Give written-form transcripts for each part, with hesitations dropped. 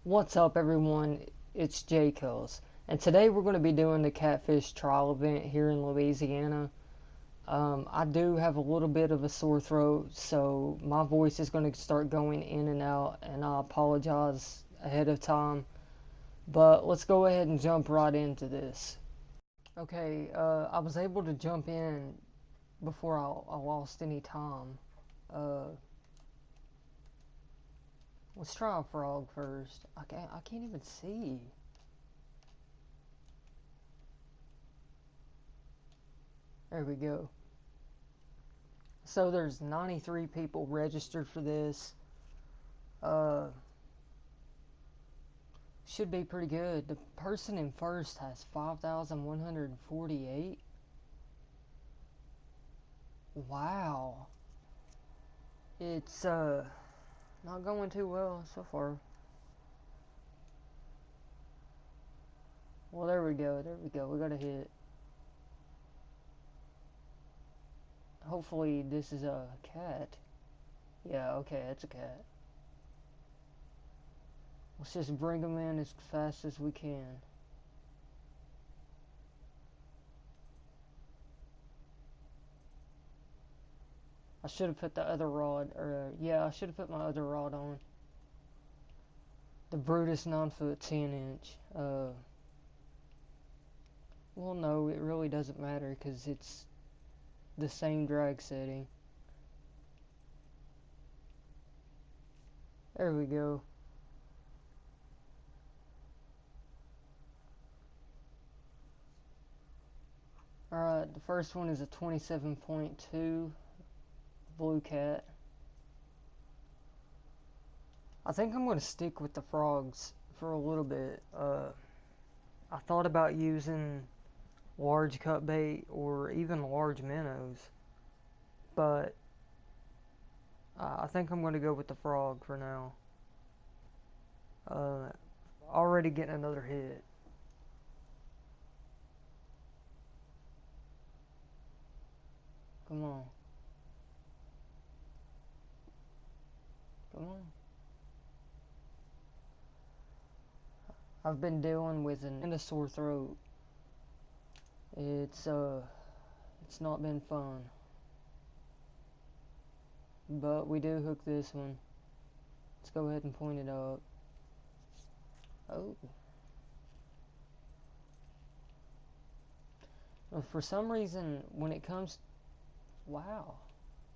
What's up, everyone? It's Jaycos, and today we're going to be doing the Catfish Trial event here in Louisiana. I do have a little bit of a sore throat, so my voice is going to start going in and out, and I apologize ahead of time. But let's go ahead and jump right into this. Okay, I was able to jump in before I lost any time. Uh, let's try a frog first. I can't even see. There we go. So there's 93 people registered for this. Uh, should be pretty good. The person in first has 5,148. Wow. It's not going too well so far. Well, there we go. There we go. We got a hit. Hopefully this is a cat. Yeah, okay, it's a cat. Let's just bring them in as fast as we can. I should have put the other rod, or yeah, I should have put my other rod on. The Brutus 9-foot 10-inch. Well, no, it really doesn't matter because it's the same drag setting. There we go. Alright, the first one is a 27.2 blue cat. I think I'm going to stick with the frogs for a little bit. I thought about using large cut bait or even large minnows, but I think I'm going to go with the frog for now. Already getting another hit. Come on. Come on. I've been dealing with a sore throat. It's not been fun. But we do hook this one. Let's go ahead and point it up. Oh. Well, for some reason, when it comes, wow,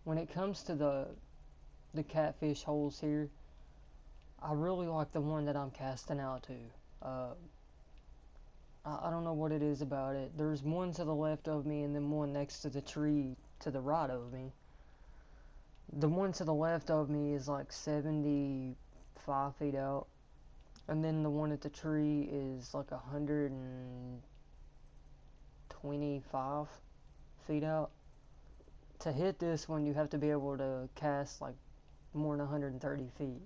when it comes to the catfish holes here, I really like the one that I'm casting out to. I don't know what it is about it. There's one to the left of me and then one next to the tree to the right of me. The one to the left of me is like 75 feet out, and then the one at the tree is like 125 feet out. To hit this one, you have to be able to cast like more than 130 feet.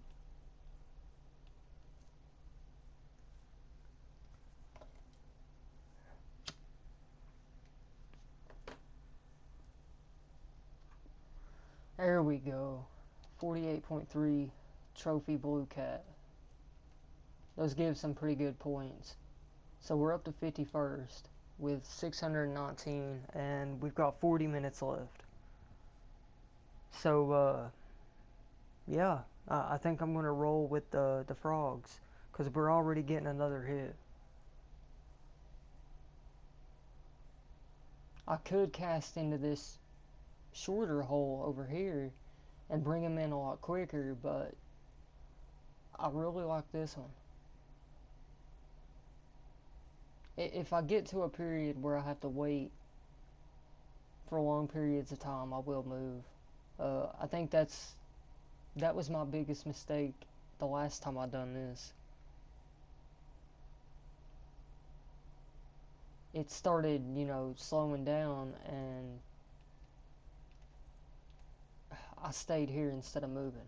There we go. 48.3 trophy blue cat. Those give some pretty good points. So we're up to 51st with 619, and we've got 40 minutes left. So, yeah, I think I'm going to roll with the frogs because we're already getting another hit. I could cast into this shorter hole over here and bring them in a lot quicker, but I really like this one. If I get to a period where I have to wait for long periods of time, I will move. I think that was my biggest mistake the last time I done this. It started, slowing down, and I stayed here instead of moving.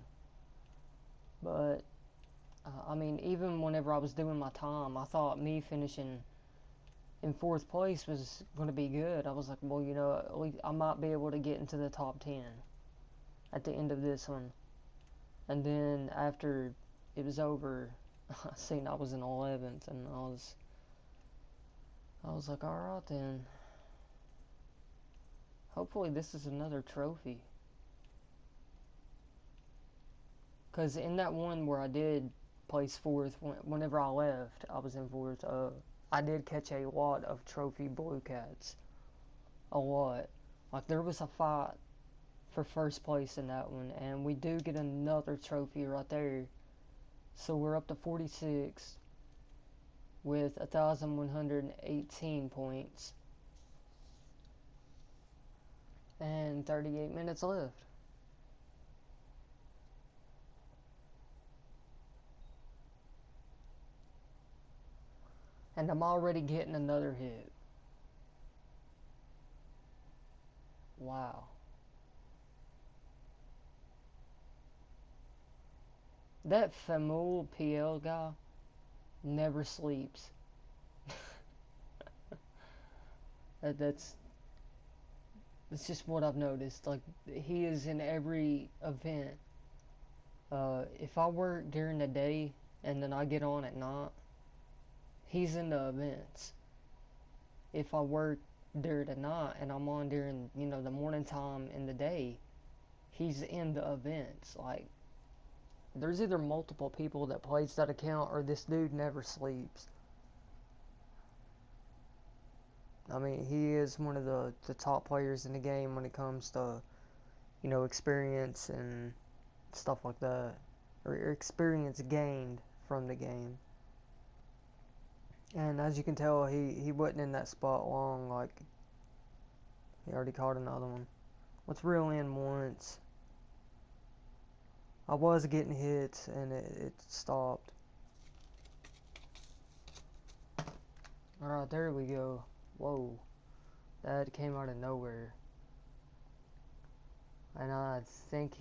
But I mean, even whenever I was doing my time, I thought me finishing in fourth place was going to be good. I was like, well, at least I might be able to get into the top 10 at the end of this one. And then after it was over, I seen I was in 11th, and I was like, alright then. Hopefully this is another trophy. Because in that one where I did place 4th, whenever I left, I was in 4th. I did catch a lot of trophy blue cats. A lot. Like, there was a fight for first place in that one, and we do get another trophy right there. So we're up to 46 with 1,118 points and 38 minutes left. And I'm already getting another hit. Wow. That Famul PL guy never sleeps. That's just what I've noticed. Like, he is in every event. If I work during the day and then I get on at night, he's in the events. If I work during the night and I'm on during, the morning time in the day, he's in the events. Like, there's either multiple people that plays that account or this dude never sleeps. I mean, he is one of the top players in the game when it comes to, experience and stuff like that. Or experience gained from the game. And as you can tell, he wasn't in that spot long. Like, he already caught another one. Let's reel in once. I was getting hits and it stopped. Alright, there we go. Whoa. That came out of nowhere. And I think...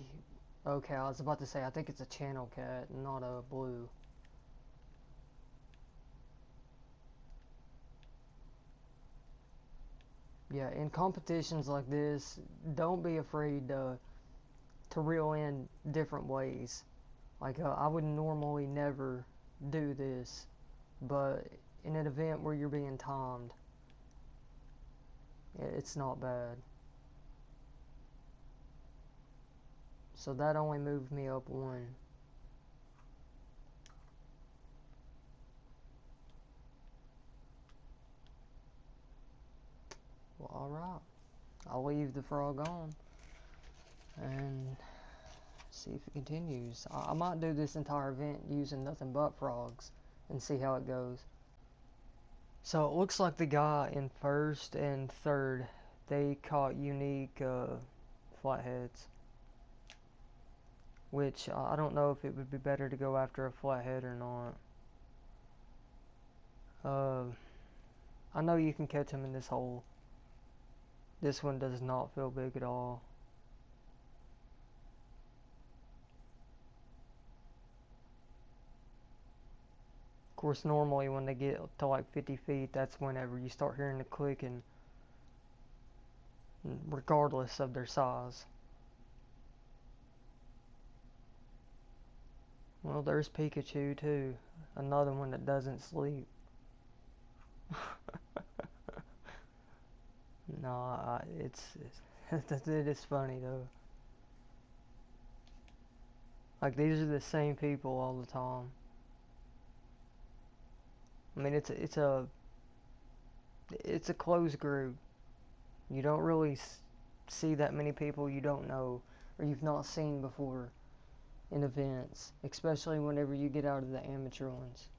Okay, I was about to say, I think it's a channel cat, not a blue. Yeah, in competitions like this, don't be afraid to reel in different ways. Like, I would normally never do this, but in an event where you're being timed, it's not bad. So that only moved me up one. Well, alright. I'll leave the frog on and see if it continues. I might do this entire event using nothing but frogs and see how it goes. So it looks like the guy in 1st and 3rd, they caught unique flatheads. Which, I don't know if it would be better to go after a flathead or not. I know you can catch them in this hole. This one does not feel big at all. Of course, normally when they get to like 50 feet, that's whenever you start hearing the clicking, regardless of their size. Well, there's Pikachu too, another one that doesn't sleep. No, it is funny though. Like, these are the same people all the time. I mean, it's a closed group. You don't really see that many people you don't know or you've not seen before in events, especially whenever you get out of the amateur ones.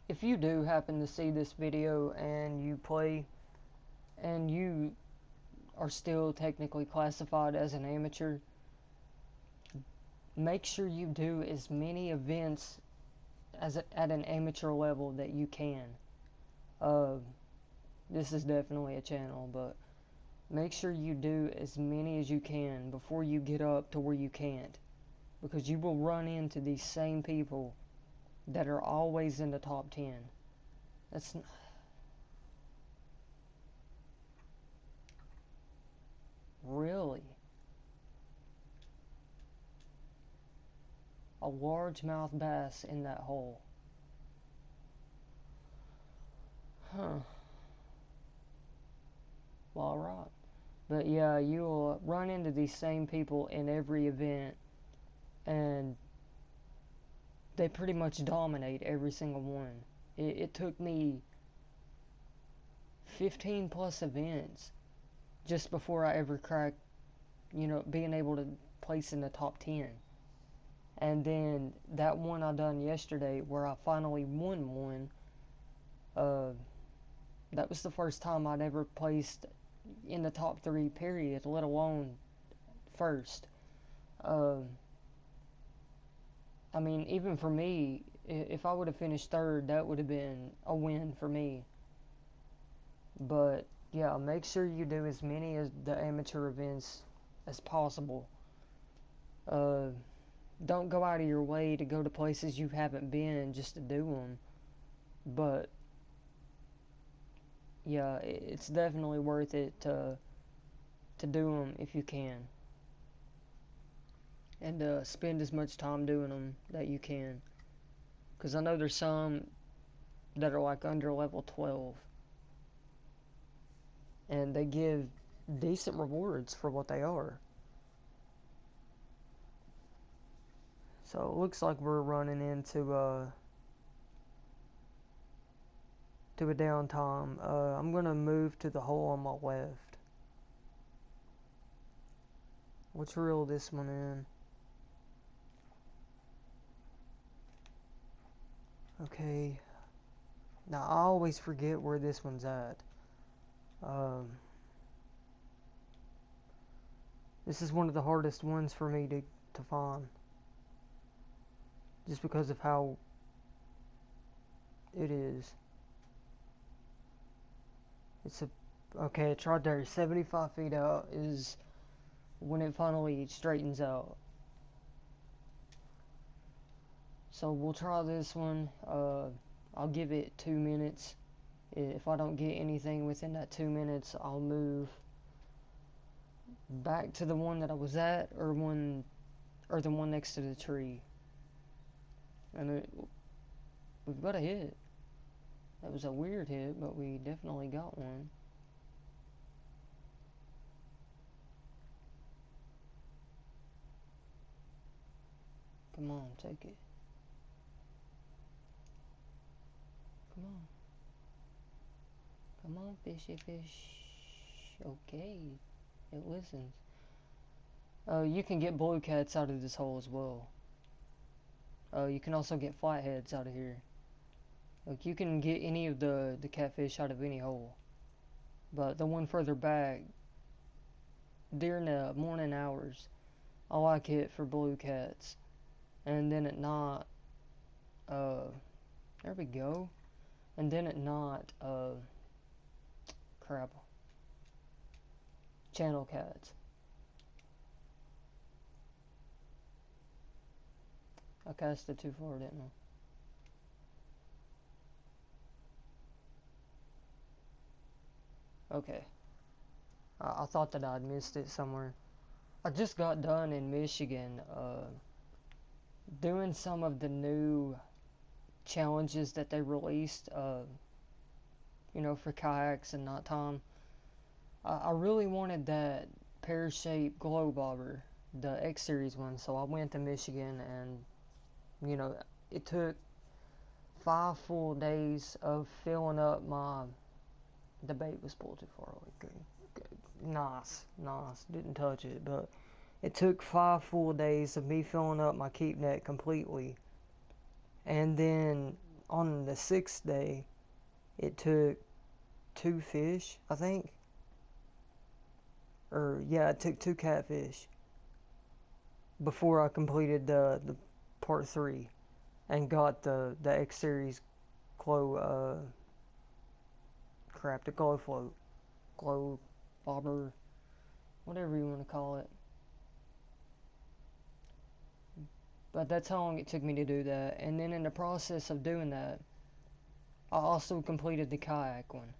If you do happen to see this video and you play and you are still technically classified as an amateur, make sure you do as many events at an amateur level that you can. This is definitely a channel, but make sure you do as many as you can before you get up to where you can't, because you will run into these same people that are always in the top 10. That's really... a largemouth bass in that hole. Huh. Well, alright. But yeah, you'll run into these same people in every event, and they pretty much dominate every single one. It took me 15 plus events just before I ever cracked, being able to place in the top 10. And then that one I done yesterday where I finally won one, uh, that was the first time I'd ever placed in the top 3 period, let alone first. Uh, I mean, even for me, if I would have finished third, that would have been a win for me. But yeah, make sure you do as many as the amateur events as possible. Uh, don't go out of your way to go to places you haven't been just to do them. But yeah, it's definitely worth it to do them if you can, and spend as much time doing them that you can. Because I know there's some that are like under level 12, and they give decent rewards for what they are. So it looks like we're running into to a downtime. I'm gonna move to the hole on my left. Let's reel this one in. Okay. Now I always forget where this one's at. This is one of the hardest ones for me to find. Just because of how it is. Okay, it's right there. 75 feet out is when it finally straightens out. So we'll try this one. I'll give it 2 minutes. If I don't get anything within that 2 minutes, I'll move back to the one that I was at, or the one next to the tree. And we've got a hit. That was a weird hit, but we definitely got one. Come on, take it. Come on. Come on, fishy fish. Okay. It listens. You can get blue cats out of this hole as well. You can also get flatheads out of here. Like, you can get any of the catfish out of any hole. But the one further back, during the morning hours, I like it for blue cats. And then at night, there we go. And then at night, crap, channel cats. I cast it too far, didn't I? Okay. I thought that I'd missed it somewhere. I just got done in Michigan, doing some of the new challenges that they released, for kayaks and nighttime. I really wanted that pear-shaped glow bobber, the X series one, so I went to Michigan, and it took 5 full days of filling up the bait was pulled too far away. Nice, didn't touch it, but it took 5 full days of me filling up my keep net completely. And then on the 6th day, it took 2 fish, I think. It took 2 catfish before I completed the part 3 and got the X series glow, the glow float, glow bobber, whatever you want to call it. But that's how long it took me to do that. And then in the process of doing that, I also completed the kayak one.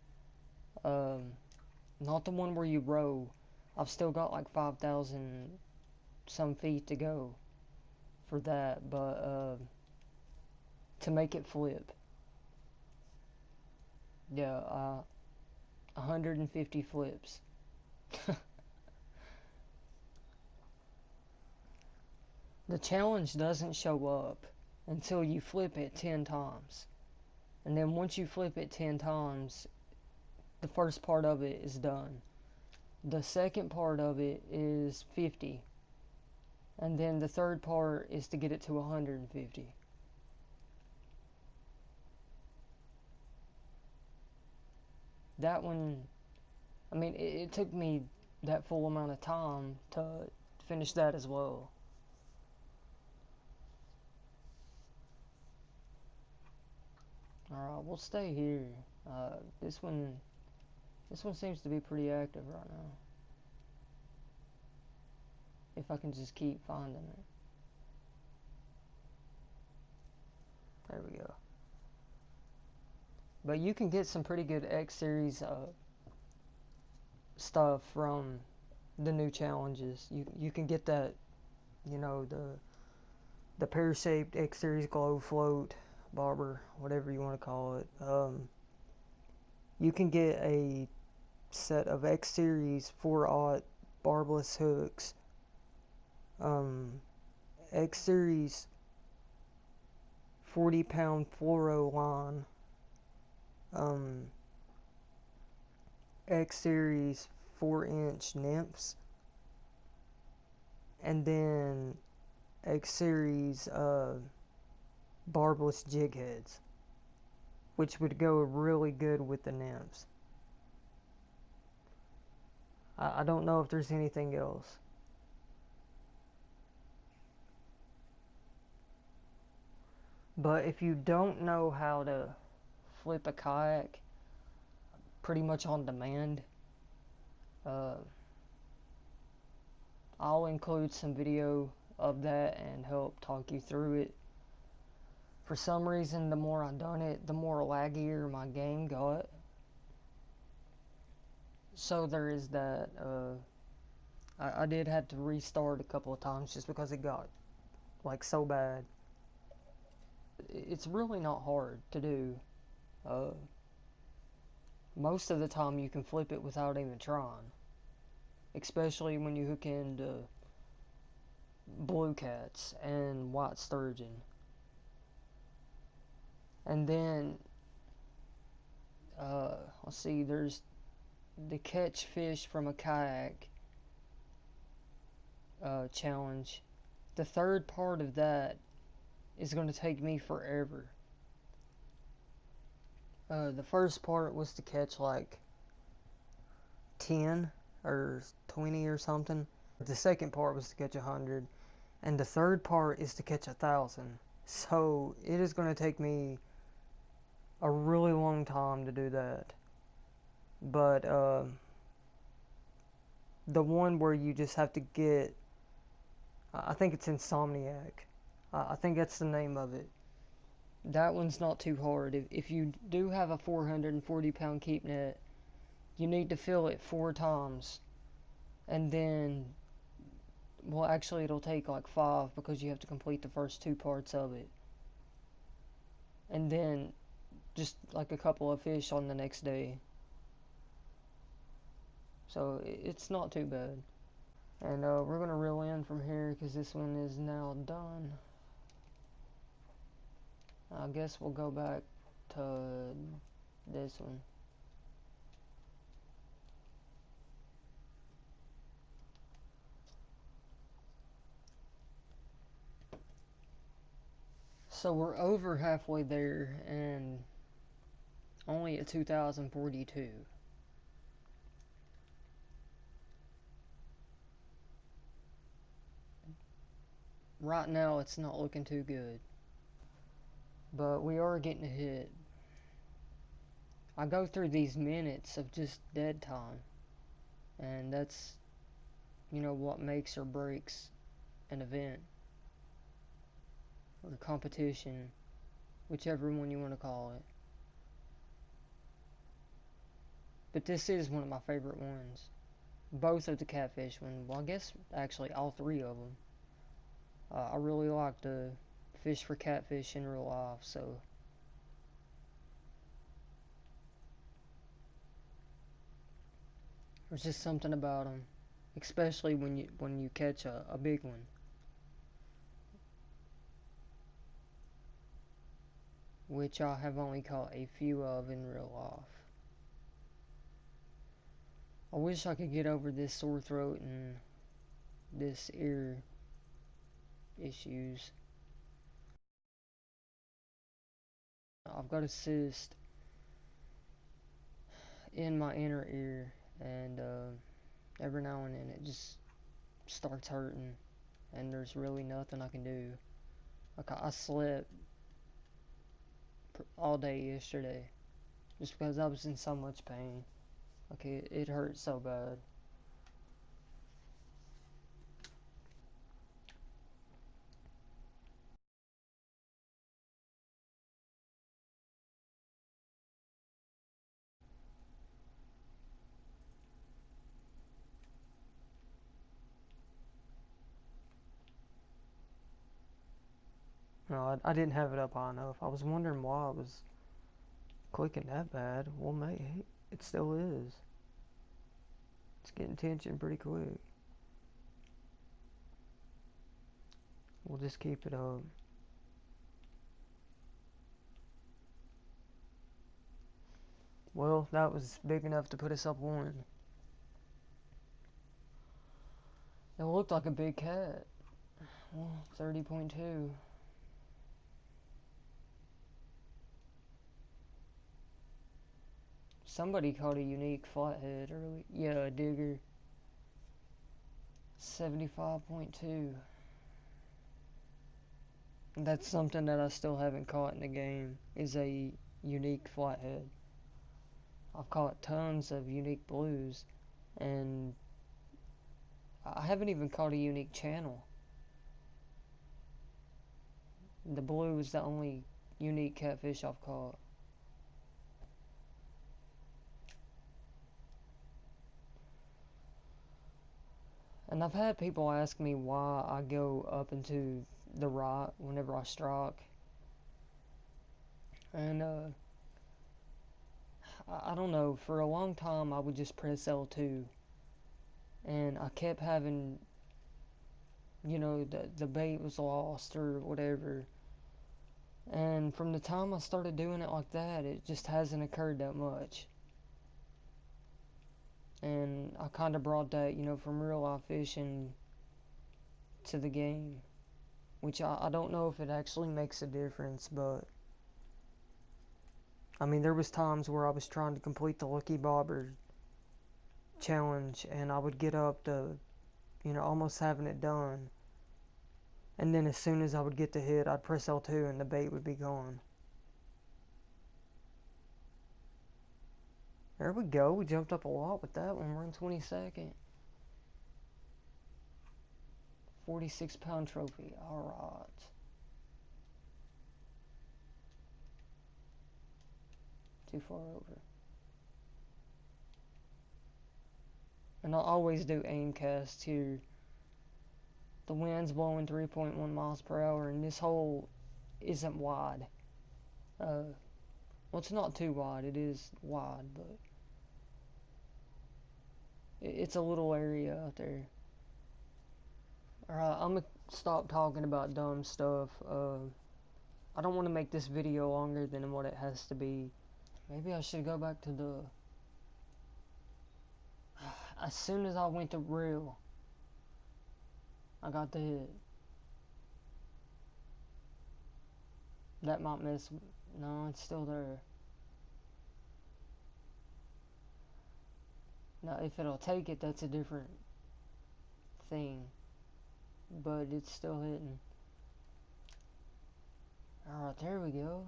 Not the one where you row. I've still got like 5,000 some feet to go for that, but to make it flip. Yeah, 150 flips. The challenge doesn't show up until you flip it 10 times. And then once you flip it 10 times, the first part of it is done. The second part of it is 50. And then the third part is to get it to 150. That one, I mean, it took me that full amount of time to finish that as well. Alright, we'll stay here. This one seems to be pretty active right now. If I can just keep finding it. There we go. But you can get some pretty good X series stuff from the new challenges. You can get that, you know, the pear-shaped X series glow float bobber, whatever you want to call it. You can get a set of X series 4/0 barbless hooks. X series 40-pound fluoro line. X series 4-inch nymphs, and then X series barbless jig heads, which would go really good with the nymphs. I don't know if there's anything else. But if you don't know how to flip a kayak pretty much on demand, I'll include some video of that and help talk you through it. For some reason, the more I done it, the more laggier my game got. So there is that. I did have to restart a couple of times just because it got like so bad. It's really not hard to do. Most of the time you can flip it without even trying, especially when you hook into blue cats and white sturgeon. And then let's see, there's the catch fish from a kayak challenge. The third part of that is going to take me forever. The first part was to catch like 10 or 20 or something. The second part was to catch 100, and the third part is to catch 1,000. So it is going to take me a really long time to do that. But the one where you just have to get, I think it's Insomniac. I think that's the name of it. That one's not too hard. If you do have a 440-pound keep net, you need to fill it 4 times. And then, well, actually it'll take like 5 because you have to complete the first 2 parts of it. And then just like a couple of fish on the next day. So it's not too bad. And we're going to reel in from here because this one is now done. I guess we'll go back to this one. So we're over halfway there and only at 2042. Right now it's not looking too good. But we are getting a hit. I go through these minutes of just dead time. And that's, you know, what makes or breaks an event. Or competition. Whichever one you want to call it. But this is one of my favorite ones. Both of the catfish ones. Well, I guess actually all 3 of them. I really like to fish for catfish in real life, so there's just something about them, especially when you catch a big one, which I have only caught a few of in real life. I wish I could get over this sore throat and this ear issues. I've got a cyst in my inner ear, and every now and then it just starts hurting, and there's really nothing I can do. Like I slept all day yesterday just because I was in so much pain. Like it hurt so bad. No, I didn't have it up high enough. I was wondering why it was clicking that bad. Well, mate, it still is. It's getting tension pretty quick. We'll just keep it up. Well, that was big enough to put us up one. It looked like a big cat. Well, 30.2. Somebody caught a unique flathead early. Yeah, a digger. 75.2. That's something that I still haven't caught in the game, is a unique flathead. I've caught tons of unique blues, and I haven't even caught a unique channel. The blue is the only unique catfish I've caught. And I've had people ask me why I go up into the right whenever I strike. And I don't know, for a long time I would just press L2. And I kept having, the bait was lost or whatever. And from the time I started doing it like that, it just hasn't occurred that much. And I kind of brought that, from real life fishing to the game. Which I don't know if it actually makes a difference, but I mean, there was times where I was trying to complete the Lucky Bobber challenge, and I would get up to, almost having it done. And then as soon as I would get the hit, I'd press L2 and the bait would be gone. There we go. We jumped up a lot with that one. We're in 22nd. 46-pound trophy. Alright. Too far over. And I'll always do aim casts here. The wind's blowing 3.1 miles per hour, and this hole isn't wide. Well, it's not too wide. It is wide, but it's a little area out there. Alright, I'm gonna stop talking about dumb stuff. I don't want to make this video longer than what it has to be. Maybe I should go back to the... As soon as I went to reel, I got the hit. That might miss... No, it's still there. Now, if it'll take it, that's a different thing. But it's still hitting. Alright, there we go.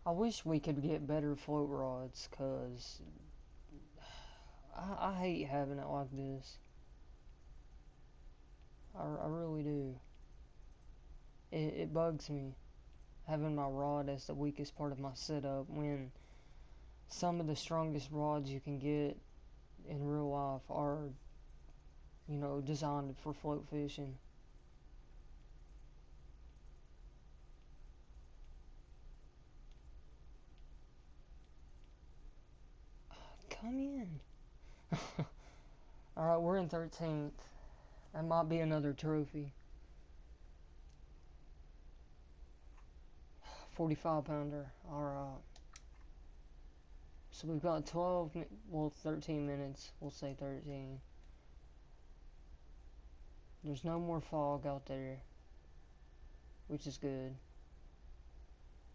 I wish we could get better float rods, cause I hate having it like this. I really do. It bugs me having my rod as the weakest part of my setup when some of the strongest rods you can get in real life are, designed for float fishing. Come in. Alright, we're in 13th. That might be another trophy. 45 pounder. Alright. So we've got 13 minutes. We'll say 13. There's no more fog out there, which is good,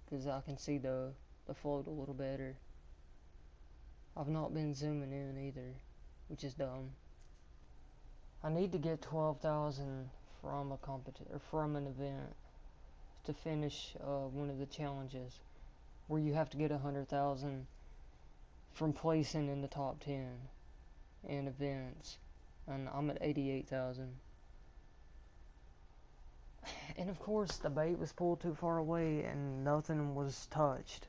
because I can see the float a little better. I've not been zooming in either, which is dumb. I need to get 12,000 from from an event to finish one of the challenges, where you have to get 100,000 from placing in the top 10 in events, and I'm at 88,000. And of course the bait was pulled too far away and nothing was touched.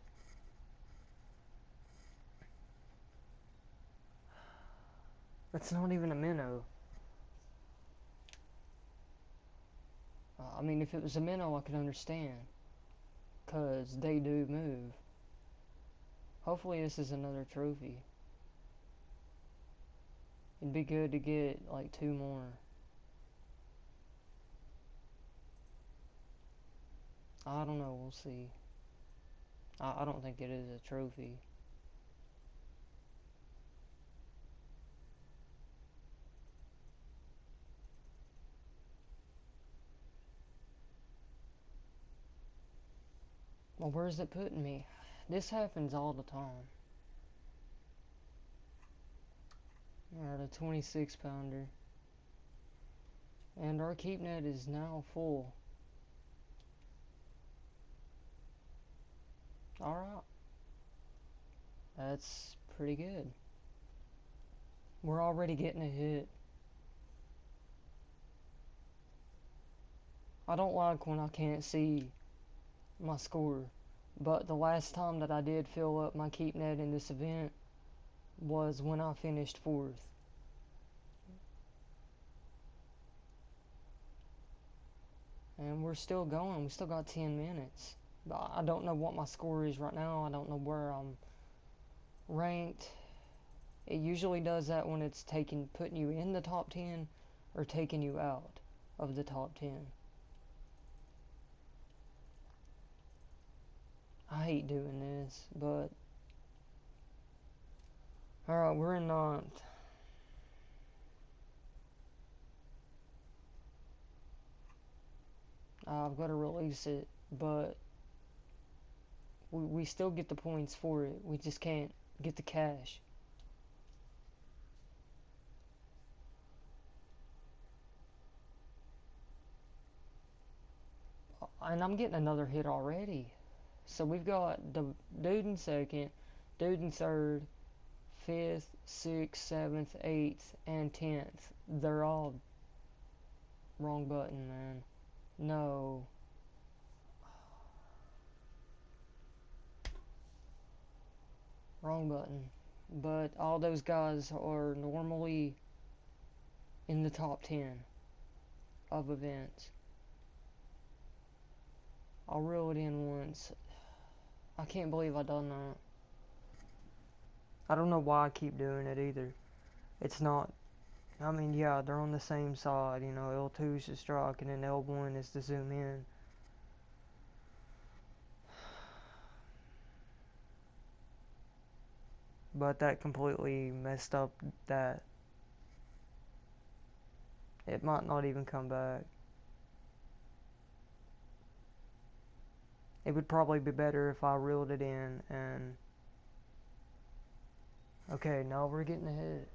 That's not even a minnow. I mean, if it was a minnow I could understand, cause they do move. Hopefully this is another trophy. It'd be good to get like 2 more. I don't know, we'll see. I don't think it is a trophy. Well, where's it putting me? This happens all the time. Alright, a 26 pounder. And our keep net is now full. Alright. That's pretty good. We're already getting a hit. I don't like when I can't see my score, but the last time that I did fill up my keep net in this event was when I finished 4th. And we're still going. We still got 10 minutes. But I don't know what my score is right now. I don't know where I'm ranked. It usually does that when it's putting you in the top 10 or taking you out of the top 10. I hate doing this, but alright, we're in 9th. I've got to release it, but we still get the points for it. We just can't get the cash. And I'm getting another hit already. So we've got the dude in 2nd, dude in 3rd, 5th, 6th, 7th, 8th, and 10th. They're all wrong button, man. No. Wrong button. But all those guys are normally in the top 10 of events. I'll reel it in once. I can't believe I done that. I don't know why I keep doing it either. It's not, I mean, yeah, they're on the same side, L2 is the strike and then L1 is the zoom in. But that completely messed up that. It might not even come back. It would probably be better if I reeled it in and... Okay, now we're getting ahead.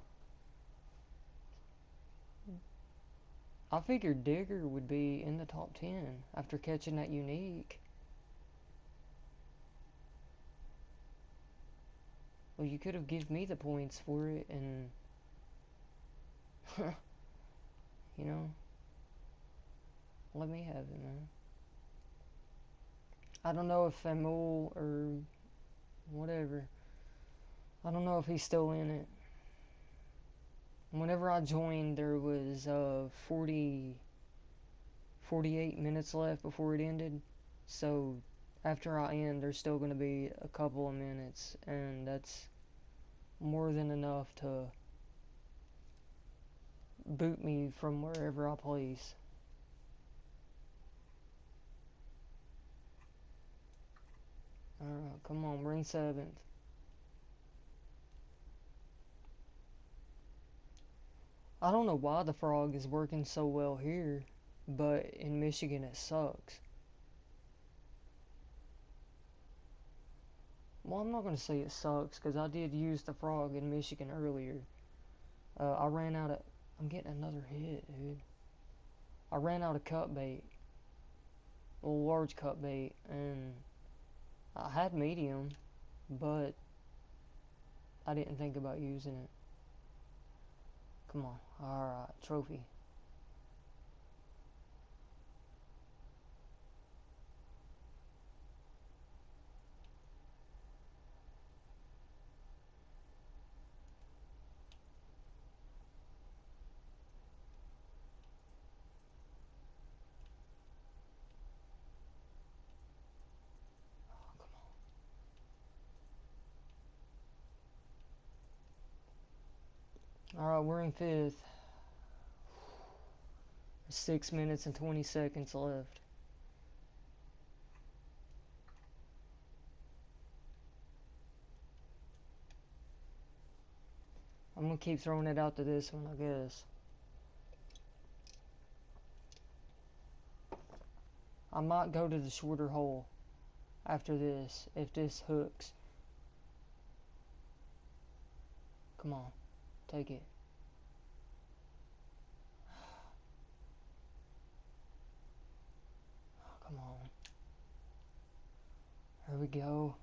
I figured Digger would be in the top 10 after catching that unique. Well, you could have given me the points for it and... let me have it, man. I don't know if Famul or whatever I don't know if he's still in it. Whenever I joined, there was 48 minutes left before it ended. So after I end, there's still going to be a couple of minutes, and that's more than enough to boot me from wherever I place. Alright, come on, we're in 7th. I don't know why the frog is working so well here, but in Michigan it sucks. Well, I'm not going to say it sucks, because I did use the frog in Michigan earlier. I ran out of... I'm getting another hit, dude. I ran out of cut bait. Well, large cut bait, and I had medium, but I didn't think about using it. Come on. Alright, trophy. Oh, come on. Alright, we're in 5th. 6 minutes and 20 seconds left. I'm gonna keep throwing it out to this one, I guess. I might go to the shorter hole after this, if this hooks. Come on, take it. Come on. Here we go.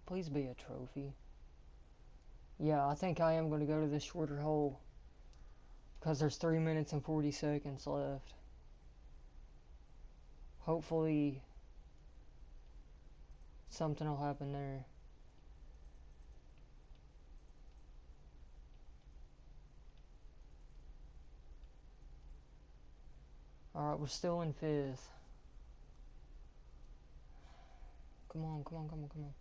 Please be a trophy. Yeah, I think I am going to go to the shorter hole, because there's 3 minutes and 40 seconds left. Hopefully something will happen there. Alright, we're still in 5th. Come on, come on, come on, come on.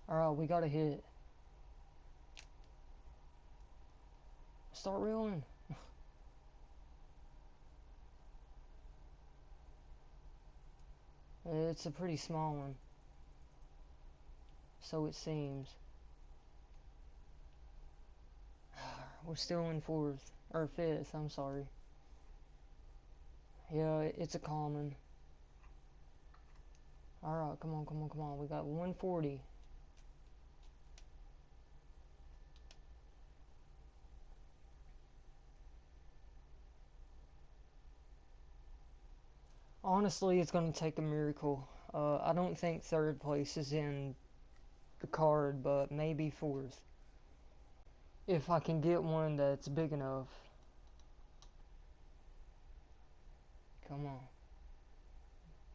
Alright, we got a hit. Start reeling. It's a pretty small one. So it seems. We're still in 4th. Or 5th, I'm sorry. Yeah, it's a common. Alright, come on, come on, come on. We got 140. Honestly, it's going to take a miracle. I don't think 3rd place is in the card, but maybe 4th. If I can get one that's big enough. Come on.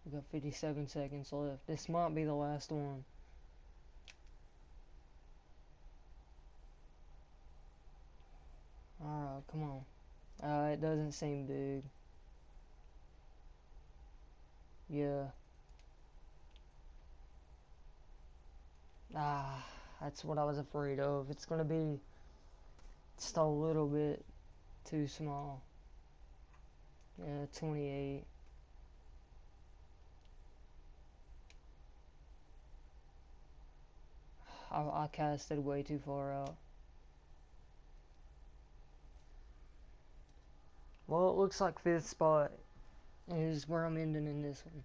We got 57 seconds left. This might be the last one. Alright, come on. It doesn't seem big. Yeah. That's what I was afraid of. It's gonna be just a little bit too small. Yeah, 28. I casted way too far out. Well, it looks like 5th spot is where I'm ending in this one.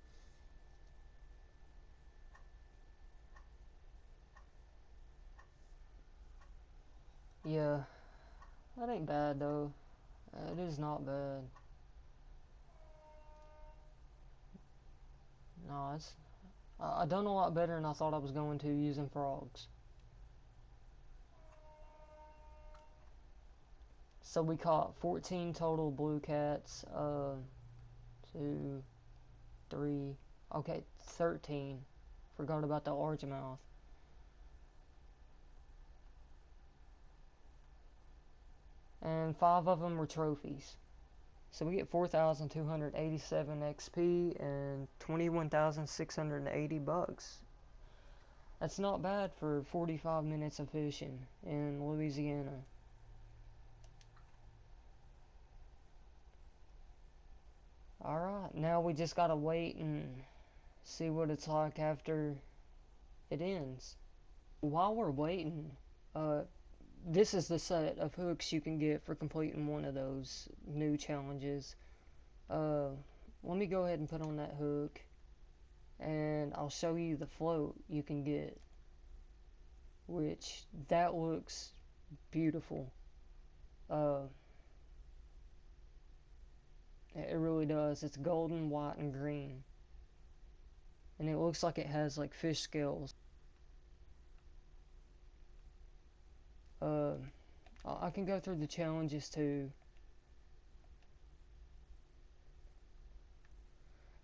Yeah, that ain't bad though. It is not bad. No, I done a lot better than I thought I was going to using frogs. So we caught 14 total blue cats. 2, 3, okay, 13. Forgot about the largemouth. And 5 of them were trophies. So we get 4,287 XP and 21,680 bucks. That's not bad for 45 minutes of fishing in Louisiana. Alright, now we just gotta wait and see what it's like after it ends. While we're waiting, this is the set of hooks you can get for completing one of those new challenges. Let me go ahead and put on that hook, and I'll show you the float you can get, which that looks beautiful. It really does. It's golden, white, and green, and it looks like it has like fish scales. I can go through the challenges too.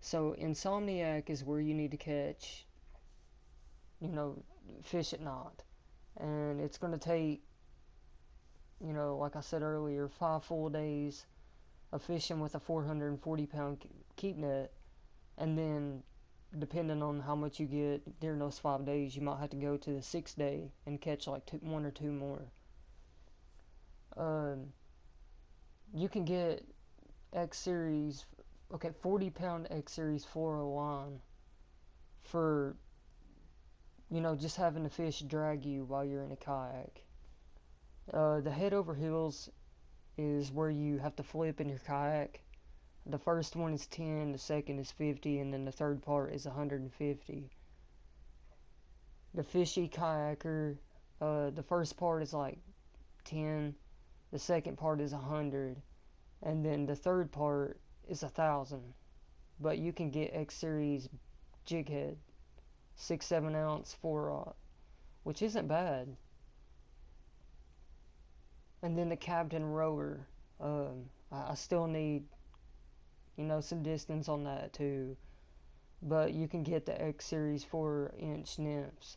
So Insomniac is where you need to catch, fish at night. And it's going to take, like I said earlier, 5 full days of fishing with a 440-pound keep net. And then, depending on how much you get during those 5 days, you might have to go to the 6th day and catch like 1 or 2 more. You can get X Series, 40-pound X Series 4 line for, just having the fish drag you while you're in a kayak. The head over heels is where you have to flip in your kayak. The first one is 10, the second is 50, and then the third part is 150. The fishy kayaker, the first part is like 10, the second part is 100, and then the third part is 1,000. But you can get X Series jig head, 6-7 ounce 4-aught, which isn't bad. And then the captain rower, I still need, some distance on that too. But you can get the X Series 4-inch nymphs.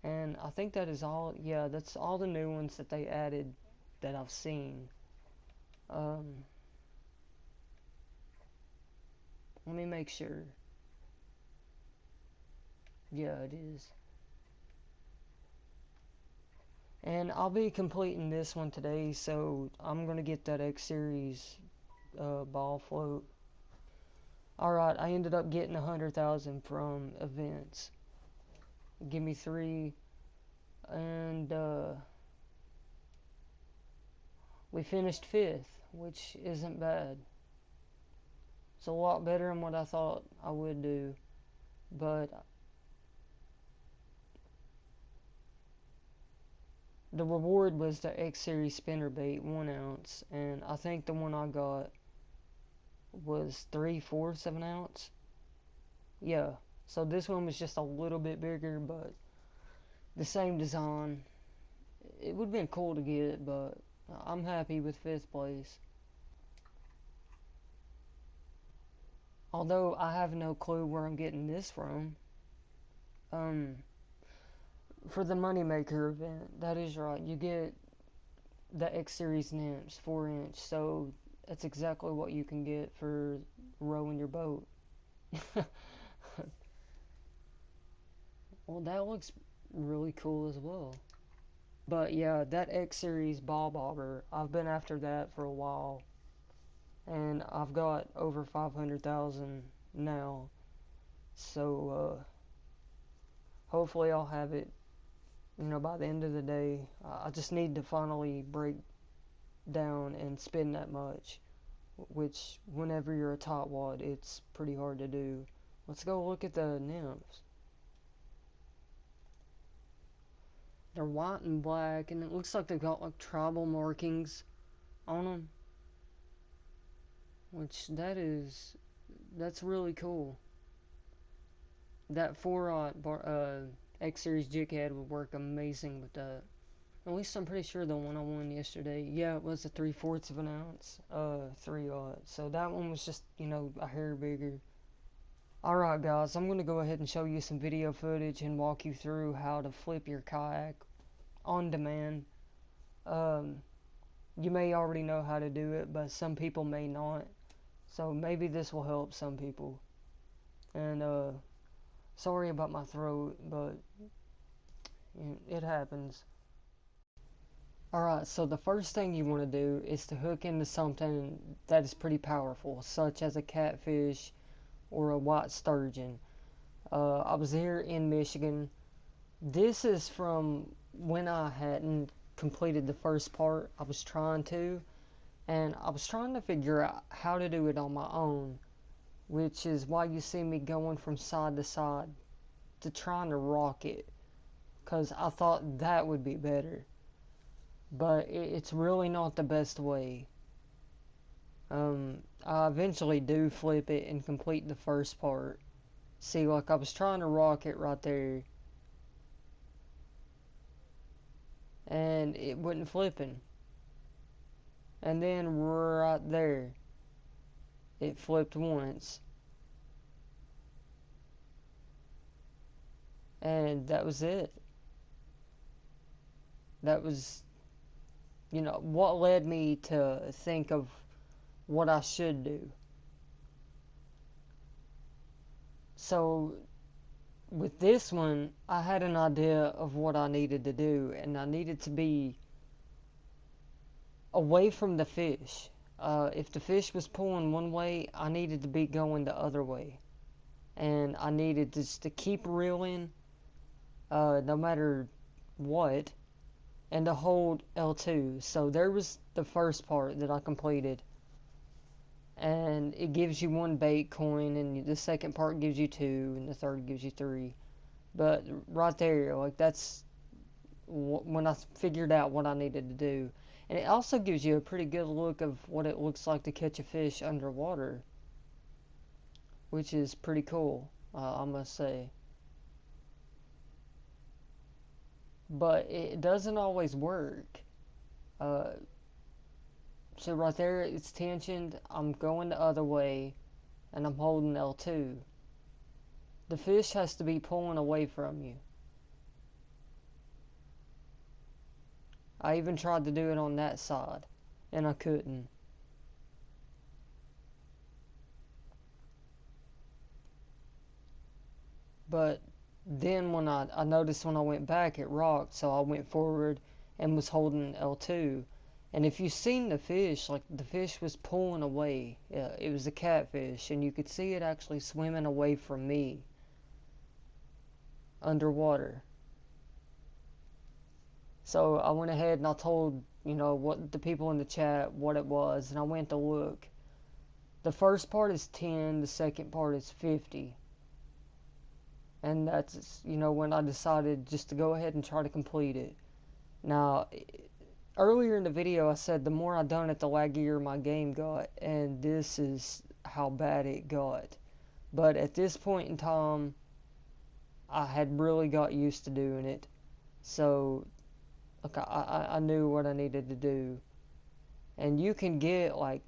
And I think that is all, yeah, that's all the new ones that they added that I've seen. Let me make sure. Yeah, it is. And I'll be completing this one today, so I'm going to get that X Series ball float. Alright, I ended up getting 100,000 from events. Give me 3, and we finished 5th, which isn't bad. It's a lot better than what I thought I would do, but the reward was the X Series spinnerbait 1 ounce, and I think the one I got was 3/4 of an ounce. Yeah, so this one was just a little bit bigger, but the same design. It would have been cool to get it, but I'm happy with 5th place. Although I have no clue where I'm getting this from. For the Moneymaker event, that is right. You get the X Series nymphs 4-inch, so that's exactly what you can get for rowing your boat. Well, that looks really cool as well. But yeah, that X Series ball bobber, I've been after that for a while, and I've got over 500,000 now. So hopefully I'll have it, by the end of the day. I just need to finally break down and spend that much, which whenever you're a top wad, it's pretty hard to do. Let's go look at the nymphs. They're white and black, and it looks like they've got like tribal markings on them, which that's really cool. that 4-aught X series jig head would work amazing with that. At least I'm pretty sure the one I won yesterday, yeah, it was a 3/4 of an ounce, 3/0. So that one was just, a hair bigger. Alright guys, I'm going to go ahead and show you some video footage and walk you through how to flip your kayak on demand. You may already know how to do it, but some people may not. So maybe this will help some people. And sorry about my throat, but it happens. Alright, so the first thing you want to do is to hook into something that is pretty powerful, such as a catfish or a white sturgeon. I was here in Michigan. This is from when I hadn't completed the first part. I was trying to, and I was trying to figure out how to do it on my own, which is why you see me going from side to side to trying to rock it, because I thought that would be better. But it's really not the best way. I eventually do flip it and complete the first part. See, like I was trying to rock it right there, and it wasn't flipping. And then right there, it flipped once. And that was it. That was, what led me to think of what I should do. So with this one, I had an idea of what I needed to do, and I needed to be away from the fish. If the fish was pulling one way, I needed to be going the other way. And I needed just to keep reeling, no matter what, and to hold L2. So there was the first part that I completed. And it gives you one bait coin, and the second part gives you 2, and the third gives you 3. But right there, like that's when I figured out what I needed to do. And it also gives you a pretty good look of what it looks like to catch a fish underwater, which is pretty cool, I must say. But it doesn't always work. Uh, so right there, it's tensioned. I'm going the other way, and I'm holding L2. The fish has to be pulling away from you. I even tried to do it on that side, and I couldn't. But then when I noticed when I went back it rocked, so I went forward and was holding L2. And if you've seen the fish, like the fish was pulling away. It was a catfish, and you could see it actually swimming away from me underwater. So I went ahead and I told, what the people in the chat what it was, and I went to look. The first part is 10, the second part is 50. And that's, when I decided just to go ahead and try to complete it. Now, earlier in the video I said the more I done it, the laggier my game got, and this is how bad it got. But at this point in time, I had really got used to doing it. So, like, I knew what I needed to do. And you can get like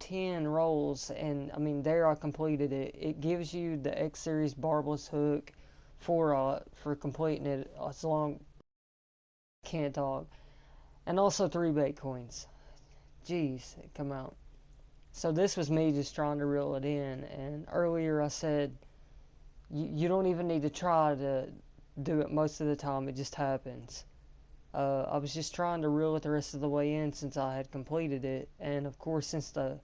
10 rolls, and I mean, there I completed it. It gives you the X series barbless hook for completing it as long. Can't talk. And also 3 bait coins. Jeez, come out. So this was me just trying to reel it in, and earlier I said you don't even need to try to do it most of the time, it just happens. I was just trying to reel it the rest of the way in since I had completed it, and of course since the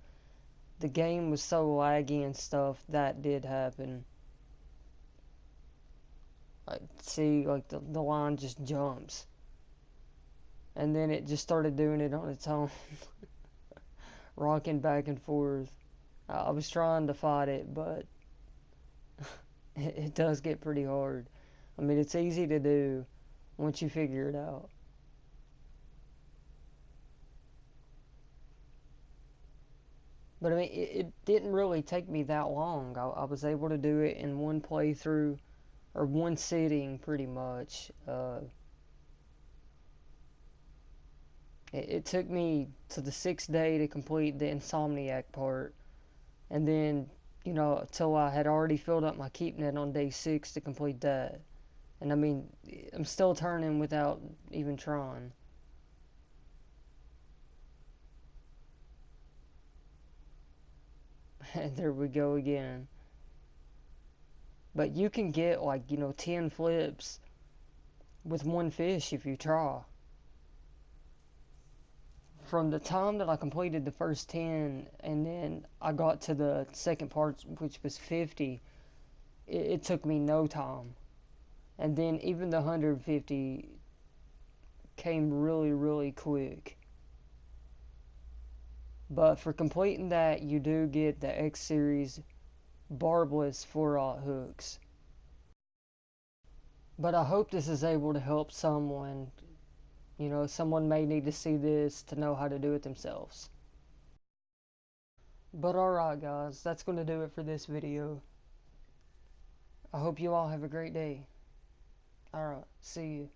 game was so laggy and stuff, that did happen. See, like the line just jumps. And then it just started doing it on its own. Rocking back and forth. I was trying to fight it, but it does get pretty hard. I mean, it's easy to do once you figure it out. But I mean, it didn't really take me that long. I was able to do it in one playthrough, or one sitting pretty much. It took me to the 6th day to complete the Insomniac part, and then, till I had already filled up my keep net on day 6 to complete that. And I mean, I'm still turning without even trying. And there we go again. But you can get like, 10 flips with one fish if you try. From the time that I completed the first 10 and then I got to the second part, which was 50, it took me no time. And then even the 150 came really, really quick. But for completing that, you do get the X Series barbless 4/0 hooks. But I hope this is able to help someone. Someone may need to see this to know how to do it themselves. But alright guys, that's going to do it for this video. I hope you all have a great day. Alright, see you.